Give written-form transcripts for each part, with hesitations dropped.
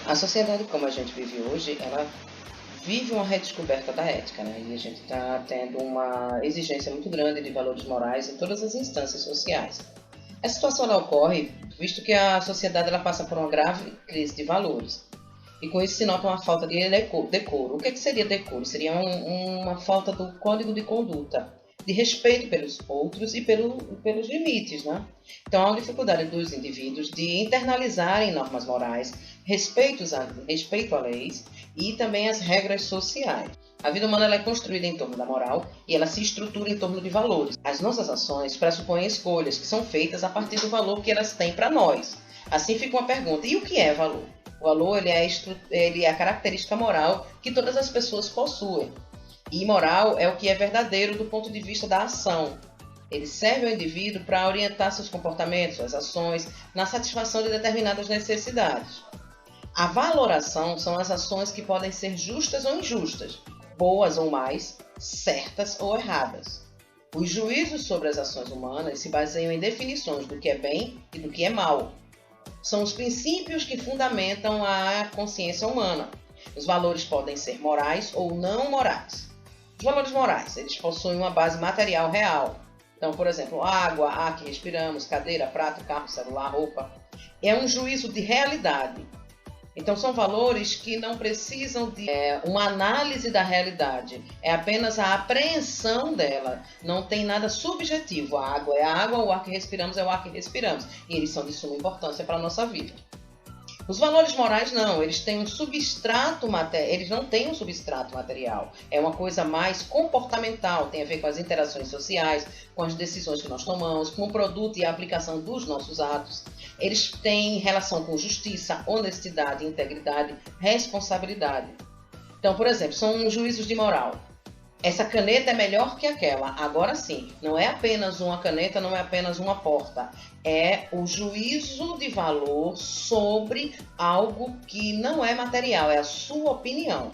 A sociedade como a gente vive hoje, ela vive uma redescoberta da ética, né? E a gente está tendo uma exigência muito grande de valores morais em todas as instâncias sociais. Essa situação ela ocorre visto que a sociedade ela passa por uma grave crise de valores. E com isso se nota uma falta de decoro. O que seria decoro? Seria uma falta do código de conduta, de respeito pelos outros e pelos limites, né? Então há uma dificuldade dos indivíduos de internalizarem normas morais, respeito a leis e também as regras sociais. A vida humana ela é construída em torno da moral e ela se estrutura em torno de valores. As nossas ações pressupõem escolhas que são feitas a partir do valor que elas têm para nós. Assim fica uma pergunta: e o que é valor? O valor ele é a característica moral que todas as pessoas possuem. E moral é o que é verdadeiro do ponto de vista da ação. Ele serve ao indivíduo para orientar seus comportamentos, suas ações, na satisfação de determinadas necessidades. A valoração são as ações que podem ser justas ou injustas, boas ou mais, certas ou erradas. Os juízos sobre as ações humanas se baseiam em definições do que é bem e do que é mal. São os princípios que fundamentam a consciência humana. Os valores podem ser morais ou não morais. Os valores morais, eles possuem uma base material real. Então, por exemplo, água, ar que respiramos, cadeira, prato, carro, celular, roupa. É um juízo de realidade. Então, são valores que não precisam de uma análise da realidade. É apenas a apreensão dela. Não tem nada subjetivo. A água é a água, o ar que respiramos é o ar que respiramos. E eles são de suma importância para a nossa vida. Os valores morais não, eles têm um substrato material, eles não têm um substrato material. É uma coisa mais comportamental, tem a ver com as interações sociais, com as decisões que nós tomamos, com o produto e a aplicação dos nossos atos. Eles têm relação com justiça, honestidade, integridade, responsabilidade. Então, por exemplo, são juízos de moral. Essa caneta é melhor que aquela. Agora sim, não é apenas uma caneta, não é apenas uma porta. É o juízo de valor sobre algo que não é material, é a sua opinião.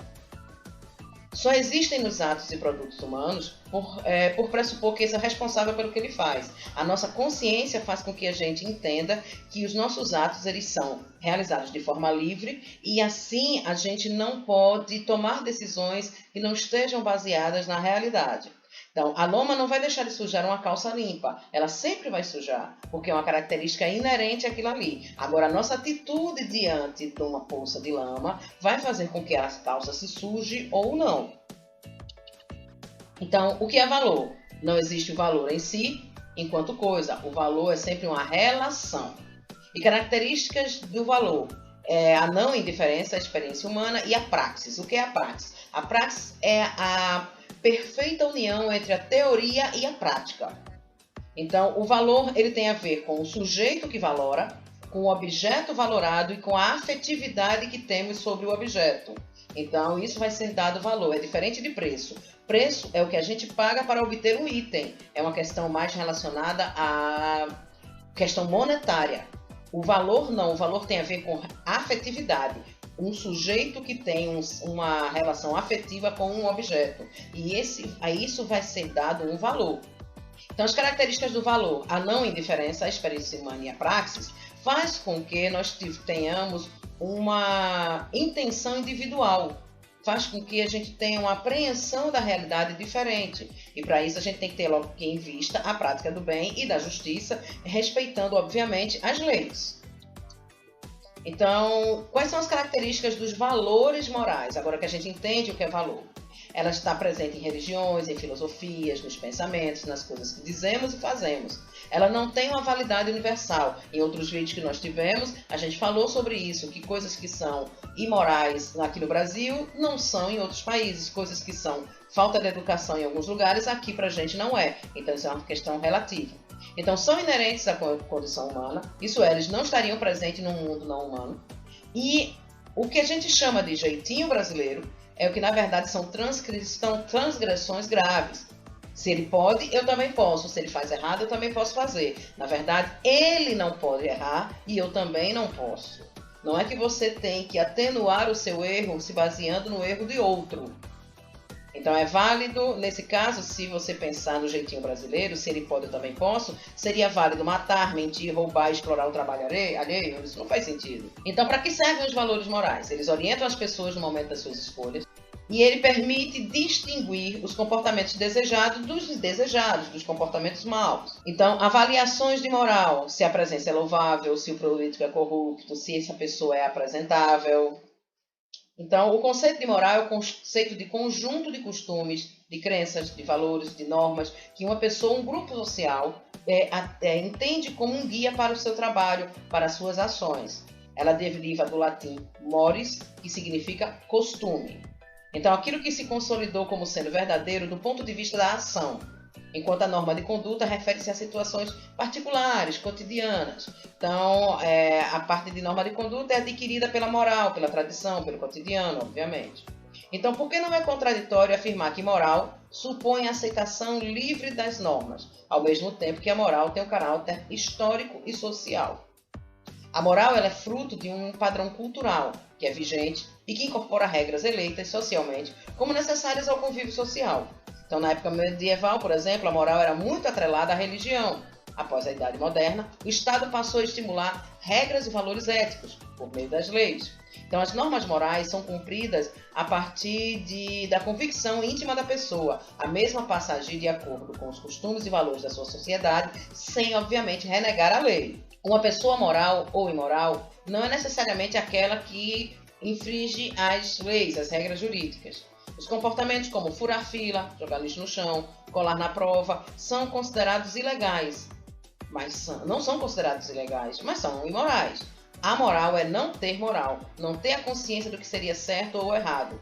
Só existem nos atos e produtos humanos por pressupor que esse é responsável pelo que ele faz. A nossa consciência faz com que a gente entenda que os nossos atos eles são realizados de forma livre e assim a gente não pode tomar decisões que não estejam baseadas na realidade. Então, a lama não vai deixar de sujar uma calça limpa, ela sempre vai sujar, porque é uma característica inerente àquilo ali. Agora, a nossa atitude diante de uma poça de lama vai fazer com que a calça se suje ou não. Então, o que é valor? Não existe o valor em si enquanto coisa, o valor é sempre uma relação. E características do valor é a não indiferença, a experiência humana e a praxis. O que é a praxis? A praxis é a perfeita união entre a teoria e a prática. Então, o valor ele tem a ver com o sujeito que valora, com o objeto valorado e com a afetividade que temos sobre o objeto. Então, isso vai ser dado valor, é diferente de preço. Preço é o que a gente paga para obter um item, é uma questão mais relacionada à questão monetária. O valor não, o valor tem a ver com afetividade. Um sujeito que tem uma relação afetiva com um objeto. E a isso vai ser dado um valor. Então, as características do valor, a não indiferença, a experiência humana e a praxis, faz com que nós tenhamos uma intenção individual. Faz com que a gente tenha uma apreensão da realidade diferente. E para isso a gente tem que ter logo em vista a prática do bem e da justiça, respeitando, obviamente, as leis. Então, quais são as características dos valores morais? Agora que a gente entende o que é valor. Ela está presente em religiões, em filosofias, nos pensamentos, nas coisas que dizemos e fazemos. Ela não tem uma validade universal. Em outros vídeos que nós tivemos, a gente falou sobre isso, que coisas que são imorais aqui no Brasil não são em outros países. Coisas que são falta de educação em alguns lugares, aqui pra gente não é. Então, isso é uma questão relativa. Então, são inerentes à condição humana, isso é, eles não estariam presentes num mundo não humano. E o que a gente chama de jeitinho brasileiro é o que, na verdade, são transgressões graves. Se ele pode, eu também posso. Se ele faz errado, eu também posso fazer. Na verdade, ele não pode errar e eu também não posso. Não é que você tem que atenuar o seu erro se baseando no erro de outro. Então é válido, nesse caso, se você pensar no jeitinho brasileiro, se ele pode eu também posso, seria válido matar, mentir, roubar, explorar o trabalho alheio? Isso não faz sentido. Então para que servem os valores morais? Eles orientam as pessoas no momento das suas escolhas e ele permite distinguir os comportamentos desejados dos indesejados, dos comportamentos maus. Então, avaliações de moral, se a presença é louvável, se o político é corrupto, se essa pessoa é apresentável. Então, o conceito de moral é o conceito de conjunto de costumes, de crenças, de valores, de normas, que uma pessoa, um grupo social, entende como um guia para o seu trabalho, para as suas ações. Ela deriva do latim mores, que significa costume. Então, aquilo que se consolidou como sendo verdadeiro do ponto de vista da ação, enquanto a norma de conduta refere-se a situações particulares, cotidianas. Então, a parte de norma de conduta é adquirida pela moral, pela tradição, pelo cotidiano, obviamente. Então, por que não é contraditório afirmar que moral supõe a aceitação livre das normas, ao mesmo tempo que a moral tem um caráter histórico e social? A moral ela é fruto de um padrão cultural que é vigente e que incorpora regras eleitas socialmente como necessárias ao convívio social. Então, na época medieval, por exemplo, a moral era muito atrelada à religião. Após a Idade Moderna, o Estado passou a estimular regras e valores éticos por meio das leis. Então, as normas morais são cumpridas a partir da convicção íntima da pessoa. A mesma passa a agir de acordo com os costumes e valores da sua sociedade, sem, obviamente, renegar a lei. Uma pessoa moral ou imoral não é necessariamente aquela que infringe as leis, as regras jurídicas. Os comportamentos como furar fila, jogar lixo no chão, colar na prova, são considerados ilegais. Não são considerados ilegais, mas são imorais. A moral é não ter moral, não ter a consciência do que seria certo ou errado.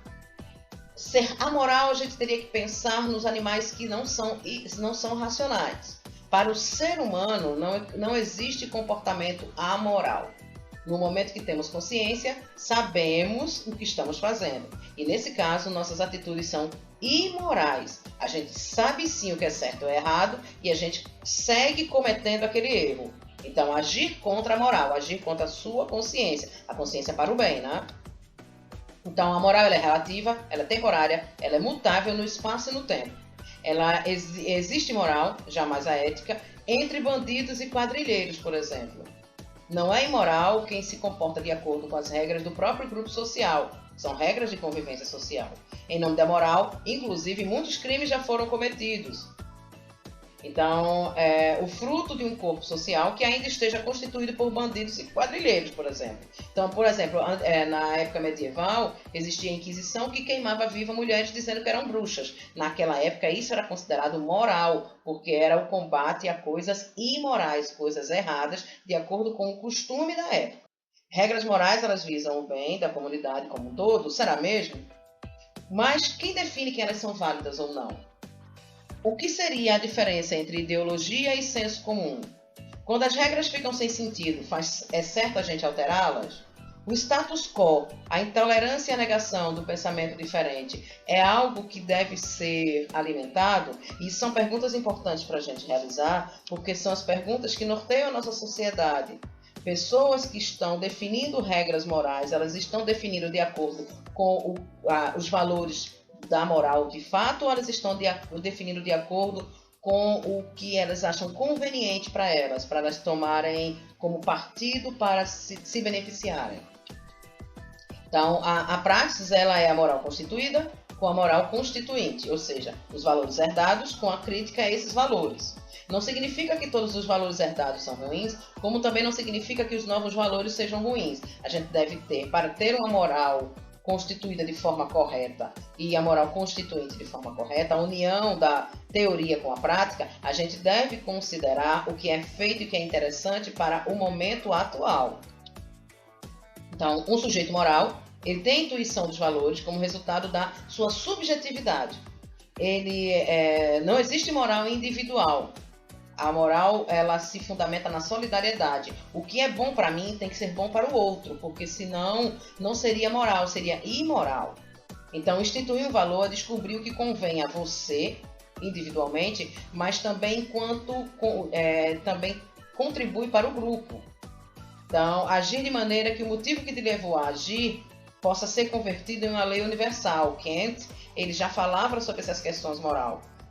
Ser amoral, a gente teria que pensar nos animais que não são racionais. Para o ser humano, não existe comportamento amoral. No momento que temos consciência, sabemos o que estamos fazendo. E nesse caso, nossas atitudes são imorais. A gente sabe sim o que é certo ou errado e a gente segue cometendo aquele erro. Então, agir contra a moral, agir contra a sua consciência. A consciência para o bem, né? Então, a moral ela é relativa, ela é temporária, ela é mutável no espaço e no tempo. Existe moral, jamais a ética, entre bandidos e quadrilheiros, por exemplo. Não é imoral quem se comporta de acordo com as regras do próprio grupo social. São regras de convivência social. Em nome da moral, inclusive, muitos crimes já foram cometidos. Então, o fruto de um corpo social que ainda esteja constituído por bandidos e quadrilheiros, por exemplo. Então, por exemplo, na época medieval, existia a Inquisição que queimava viva mulheres dizendo que eram bruxas. Naquela época, isso era considerado moral, porque era o combate a coisas imorais, coisas erradas, de acordo com o costume da época. Regras morais, elas visam o bem da comunidade como um todo, será mesmo? Mas quem define que elas são válidas ou não? O que seria a diferença entre ideologia e senso comum? Quando as regras ficam sem sentido, é certo a gente alterá-las? O status quo, a intolerância e a negação do pensamento diferente é algo que deve ser alimentado? E são perguntas importantes para a gente realizar, porque são as perguntas que norteiam a nossa sociedade. Pessoas que estão definindo regras morais, elas estão definindo de acordo com os valores da moral de fato, ou elas estão definindo de acordo com o que elas acham conveniente para elas tomarem como partido para se beneficiarem. Então, a praxis ela é a moral constituída com a moral constituinte, ou seja, os valores herdados com a crítica a esses valores. Não significa que todos os valores herdados são ruins, como também não significa que os novos valores sejam ruins. A gente deve para ter uma moral constituída de forma correta e a moral constituinte de forma correta, a união da teoria com a prática, a gente deve considerar o que é feito e o que é interessante para o momento atual. Então, um sujeito moral, ele tem a intuição dos valores como resultado da sua subjetividade. Não existe moral individual. A moral, ela se fundamenta na solidariedade. O que é bom para mim tem que ser bom para o outro, porque senão não seria moral, seria imoral. Então, instituir um valor é descobrir o que convém a você, individualmente, mas também também contribui para o grupo. Então, agir de maneira que o motivo que te levou a agir possa ser convertido em uma lei universal. Kant, ele já falava sobre essas questões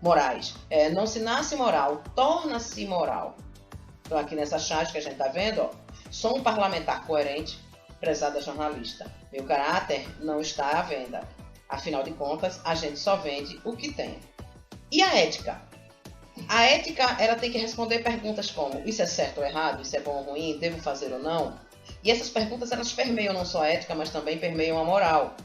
morais. Não se nasce moral, torna-se moral. Então aqui nessa charge que a gente está vendo, ó, sou um parlamentar coerente, prezada jornalista. Meu caráter não está à venda. Afinal de contas, a gente só vende o que tem. E a ética? A ética, ela tem que responder perguntas como: isso é certo ou errado? Isso é bom ou ruim? Devo fazer ou não? E essas perguntas, elas permeiam não só a ética, mas também permeiam a moral.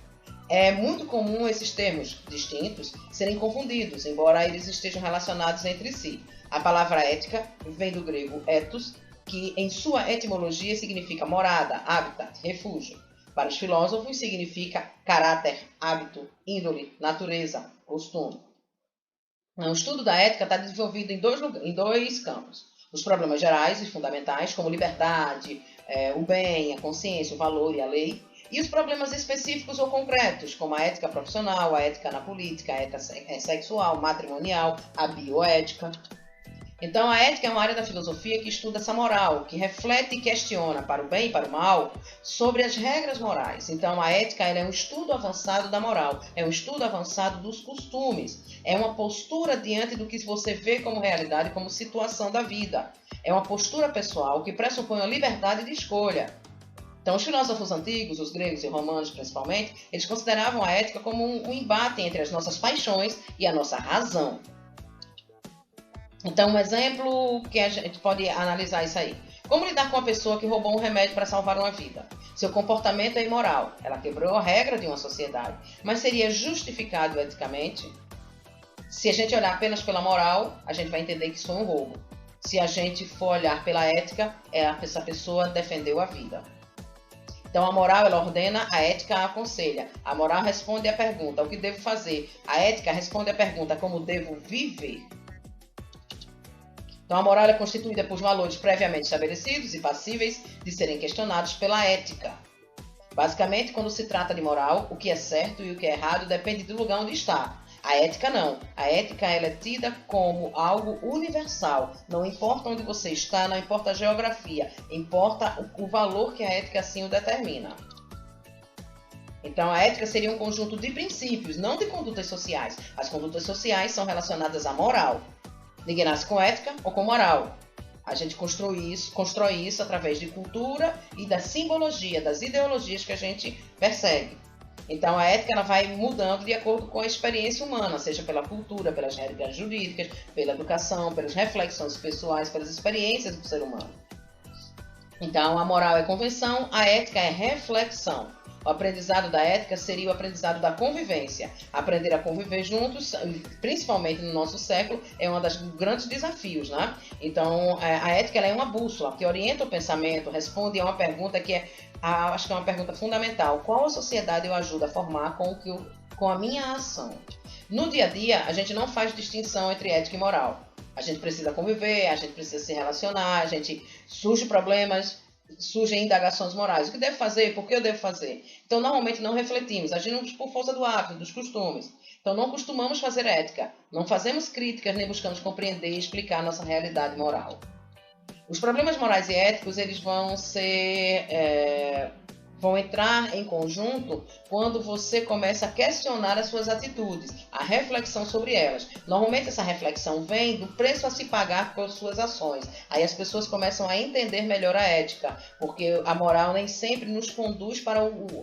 É muito comum esses termos distintos serem confundidos, embora eles estejam relacionados entre si. A palavra ética vem do grego ethos, que em sua etimologia significa morada, habitat, refúgio. Para os filósofos significa caráter, hábito, índole, natureza, costume. O estudo da ética está desenvolvido em dois campos. Os problemas gerais e fundamentais, como liberdade, o bem, a consciência, o valor e a lei. E os problemas específicos ou concretos, como a ética profissional, a ética na política, a ética sexual, matrimonial, a bioética. Então, a ética é uma área da filosofia que estuda essa moral, que reflete e questiona, para o bem e para o mal, sobre as regras morais. Então, a ética é um estudo avançado da moral, é um estudo avançado dos costumes, é uma postura diante do que você vê como realidade, como situação da vida. É uma postura pessoal que pressupõe a liberdade de escolha. Então, os filósofos antigos, os gregos e romanos principalmente, eles consideravam a ética como um embate entre as nossas paixões e a nossa razão. Então, um exemplo que a gente pode analisar isso aí. Como lidar com uma pessoa que roubou um remédio para salvar uma vida? Seu comportamento é imoral. Ela quebrou a regra de uma sociedade. Mas seria justificado eticamente? Se a gente olhar apenas pela moral, a gente vai entender que isso foi um roubo. Se a gente for olhar pela ética, essa pessoa defendeu a vida. Então, a moral, ela ordena, a ética a aconselha. A moral responde à pergunta, o que devo fazer? A ética responde à pergunta, como devo viver? Então, a moral é constituída por valores previamente estabelecidos e passíveis de serem questionados pela ética. Basicamente, quando se trata de moral, o que é certo e o que é errado depende do lugar onde está. A ética não. A ética ela é tida como algo universal. Não importa onde você está, não importa a geografia, importa o valor que a ética assim o determina. Então, a ética seria um conjunto de princípios, não de condutas sociais. As condutas sociais são relacionadas à moral. Ninguém nasce com ética ou com moral. A gente constrói isso através de cultura e da simbologia, das ideologias que a gente persegue. Então, a ética ela vai mudando de acordo com a experiência humana, seja pela cultura, pelas regras jurídicas, pela educação, pelas reflexões pessoais, pelas experiências do ser humano. Então, a moral é convenção, a ética é reflexão. O aprendizado da ética seria o aprendizado da convivência. Aprender a conviver juntos, principalmente no nosso século, é um dos grandes desafios, né? Então, a ética ela é uma bússola que orienta o pensamento, responde a uma pergunta que acho que é uma pergunta fundamental. Qual a sociedade eu ajudo a formar com a minha ação? No dia a dia, a gente não faz distinção entre ética e moral. A gente precisa conviver, a gente precisa se relacionar, a gente surge problemas, surgem indagações morais. O que devo fazer? Por que eu devo fazer? Então, normalmente não refletimos, agimos por força do hábito, dos costumes. Então, não costumamos fazer ética, não fazemos críticas, nem buscamos compreender e explicar a nossa realidade moral. Os problemas morais e éticos, eles vão entrar em conjunto quando você começa a questionar as suas atitudes, a reflexão sobre elas. Normalmente essa reflexão vem do preço a se pagar por suas ações. Aí as pessoas começam a entender melhor a ética, porque a moral nem sempre nos conduz para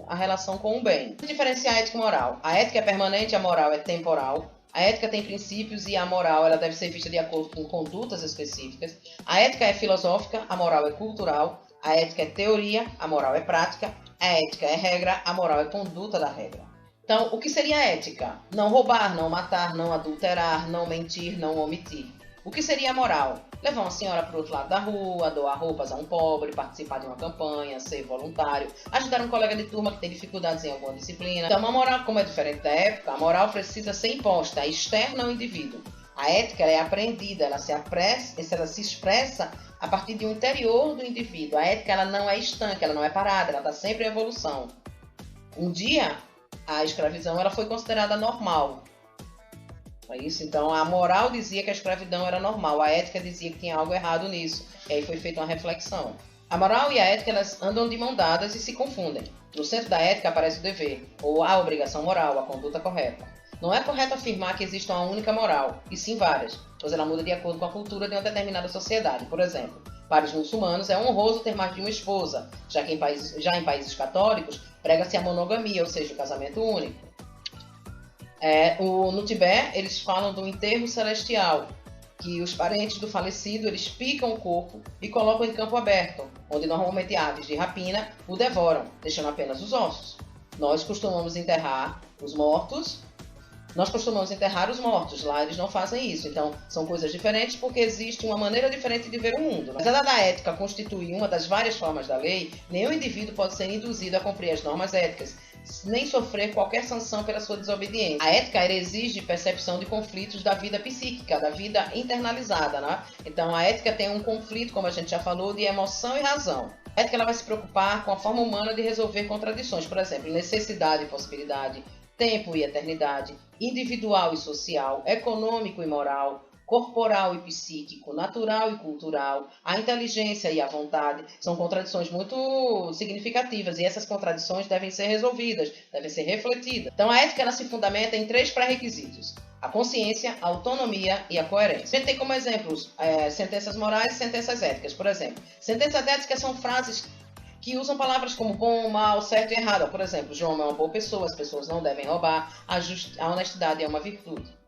a relação com o bem. Diferenciar ética e moral. A ética é permanente, a moral é temporal. A ética tem princípios e a moral ela deve ser vista de acordo com condutas específicas. A ética é filosófica, a moral é cultural. A ética é teoria, a moral é prática. A ética é regra, a moral é conduta da regra. Então, o que seria ética? Não roubar, não matar, não adulterar, não mentir, não omitir. O que seria moral? Levar uma senhora para o outro lado da rua, doar roupas a um pobre, participar de uma campanha, ser voluntário, ajudar um colega de turma que tem dificuldades em alguma disciplina. Então, uma moral, como é diferente da época, a moral precisa ser imposta, externa ao indivíduo. A ética ela é aprendida, ela se expressa a partir de um interior do indivíduo. A ética ela não é estanque, ela não é parada, ela está sempre em evolução. Um dia, a escravidão ela foi considerada normal. É isso? Então, a moral dizia que a escravidão era normal, a ética dizia que tinha algo errado nisso. E aí foi feita uma reflexão. A moral e a ética elas andam de mão dadas e se confundem. No centro da ética aparece o dever, ou a obrigação moral, a conduta correta. Não é correto afirmar que existe uma única moral, e sim várias, pois ela muda de acordo com a cultura de uma determinada sociedade. Por exemplo, para os muçulmanos é honroso ter mais de uma esposa, já que em países católicos prega-se a monogamia, ou seja, o casamento único. No Tibete, eles falam do enterro celestial, que os parentes do falecido eles picam o corpo e colocam em campo aberto, onde normalmente aves de rapina o devoram, deixando apenas os ossos. Nós costumamos enterrar os mortos, lá eles não fazem isso, então são coisas diferentes porque existe uma maneira diferente de ver o mundo. Apesar da ética constituir uma das várias formas da lei, nenhum indivíduo pode ser induzido a cumprir as normas éticas, nem sofrer qualquer sanção pela sua desobediência. A ética exige percepção de conflitos da vida psíquica, da vida internalizada, né? Então a ética tem um conflito, como a gente já falou, de emoção e razão. A ética ela vai se preocupar com a forma humana de resolver contradições, por exemplo, necessidade e possibilidade, tempo e eternidade, individual e social, econômico e moral, corporal e psíquico, natural e cultural, a inteligência e a vontade. São contradições muito significativas e essas contradições devem ser resolvidas, devem ser refletidas. Então a ética ela se fundamenta em 3 pré-requisitos: a consciência, a autonomia e a coerência. A gente tem como exemplos sentenças morais e sentenças éticas. Por exemplo, sentenças éticas são frases que usam palavras como bom, mal, certo e errado. Por exemplo, João é uma boa pessoa, as pessoas não devem roubar, a honestidade é uma virtude.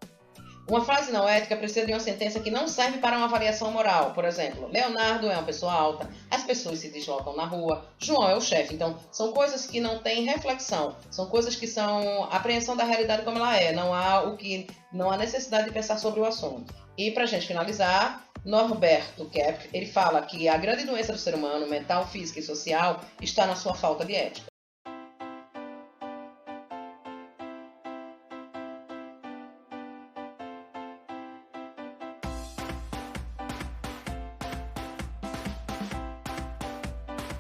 Uma frase não ética precisa de uma sentença que não serve para uma avaliação moral. Por exemplo, Leonardo é uma pessoa alta, as pessoas se deslocam na rua, João é o chefe. Então, são coisas que não têm reflexão, são coisas que são apreensão da realidade como ela é. Não há necessidade de pensar sobre o assunto. E para a gente finalizar, Norberto Kepp, ele fala que a grande doença do ser humano, mental, física e social, está na sua falta de ética.